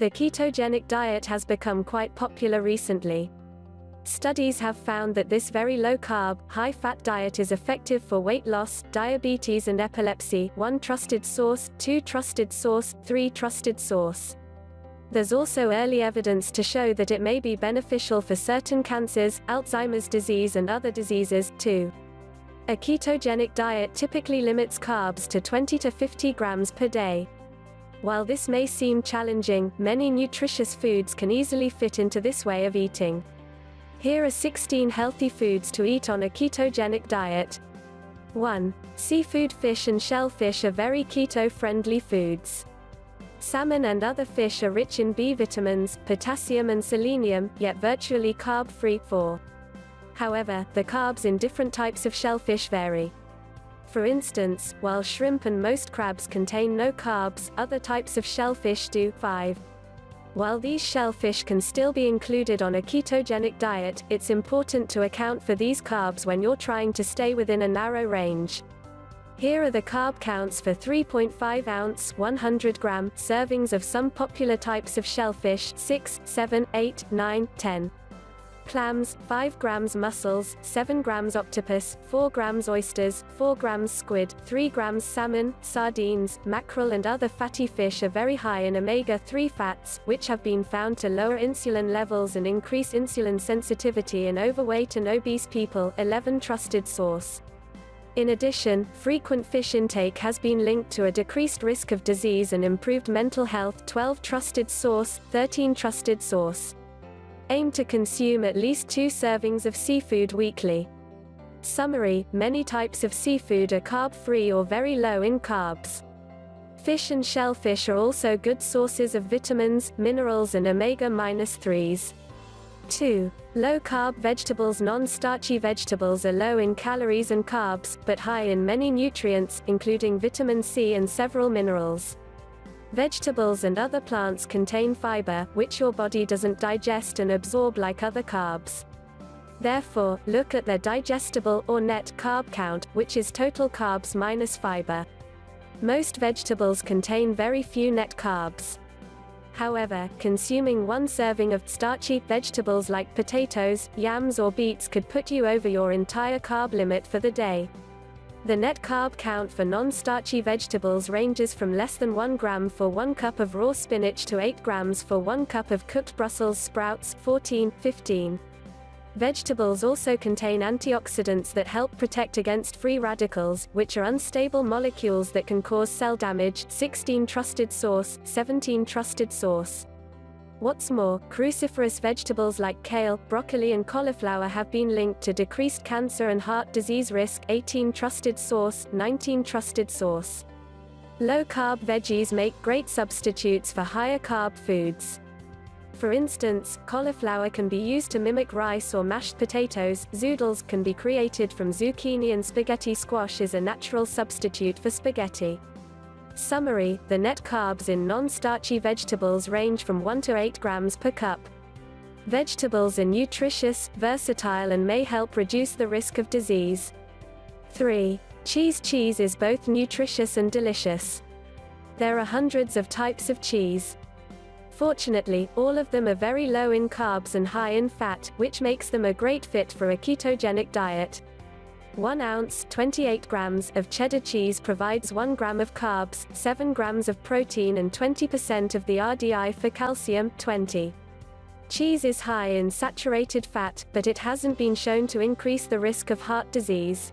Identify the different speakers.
Speaker 1: The ketogenic diet has become quite popular recently. Studies have found that this very low-carb, high-fat diet is effective for weight loss, diabetes and epilepsy. 1 trusted source, 2 trusted source, 3 trusted source. There's also early evidence to show that it may be beneficial for certain cancers, Alzheimer's disease and other diseases, too. A ketogenic diet typically limits carbs to 20 to 50 grams per day. While this may seem challenging, many nutritious foods can easily fit into this way of eating. Here are 16 healthy foods to eat on a ketogenic diet. 1. Seafood. Fish and shellfish are very keto-friendly foods. Salmon and other fish are rich in B vitamins, potassium and selenium, yet virtually carb-free. 4. However, the carbs in different types of shellfish vary. For instance, while shrimp and most crabs contain no carbs, other types of shellfish do. 5. While these shellfish can still be included on a ketogenic diet, it's important to account for these carbs when you're trying to stay within a narrow range. Here are the carb counts for 3.5-ounce 100-gram servings of some popular types of shellfish: 6, 7, 8, 9, 10. Clams, 5 grams mussels, 7 grams octopus, 4 grams oysters, 4 grams squid, 3 grams salmon. Sardines, mackerel and other fatty fish are very high in omega-3 fats, which have been found to lower insulin levels and increase insulin sensitivity in overweight and obese people. 11 trusted source. In addition, frequent fish intake has been linked to a decreased risk of disease and improved mental health. 12 trusted source. 13 trusted source. Aim to consume at least 2 servings of seafood weekly. Summary: many types of seafood are carb-free or very low in carbs. Fish and shellfish are also good sources of vitamins, minerals and omega-3s. 2. Low-carb vegetables. Non-starchy vegetables are low in calories and carbs, but high in many nutrients, including vitamin C and several minerals. Vegetables and other plants contain fiber, which your body doesn't digest and absorb like other carbs. Therefore, look at their digestible, or net, carb count, which is total carbs minus fiber. Most vegetables contain very few net carbs. However, consuming 1 serving of starchy vegetables like potatoes, yams or beets could put you over your entire carb limit for the day. The net carb count for non-starchy vegetables ranges from less than 1 gram for 1 cup of raw spinach to 8 grams for 1 cup of cooked Brussels sprouts. 14, 15. Vegetables also contain antioxidants that help protect against free radicals, which are unstable molecules that can cause cell damage. 16 trusted source. 17 trusted source. What's more, cruciferous vegetables like kale, broccoli and cauliflower have been linked to decreased cancer and heart disease risk. 18 trusted source. 19 trusted source. Low-carb veggies make great substitutes for higher carb foods. For instance, cauliflower can be used to mimic rice or mashed potatoes. Zoodles can be created from zucchini, and spaghetti squash is a natural substitute for spaghetti. Summary: the net carbs in non-starchy vegetables range from 1 to 8 grams per cup. Vegetables are nutritious, versatile and may help reduce the risk of disease. 3. Cheese. Cheese is both nutritious and delicious. There are hundreds of types of cheese. Fortunately, all of them are very low in carbs and high in fat, which makes them a great fit for a ketogenic diet. 1 ounce 28 grams of cheddar cheese provides 1 gram of carbs, 7 grams of protein and 20% of the RDI for calcium. 20. Cheese is high in saturated fat, but it hasn't been shown to increase the risk of heart disease.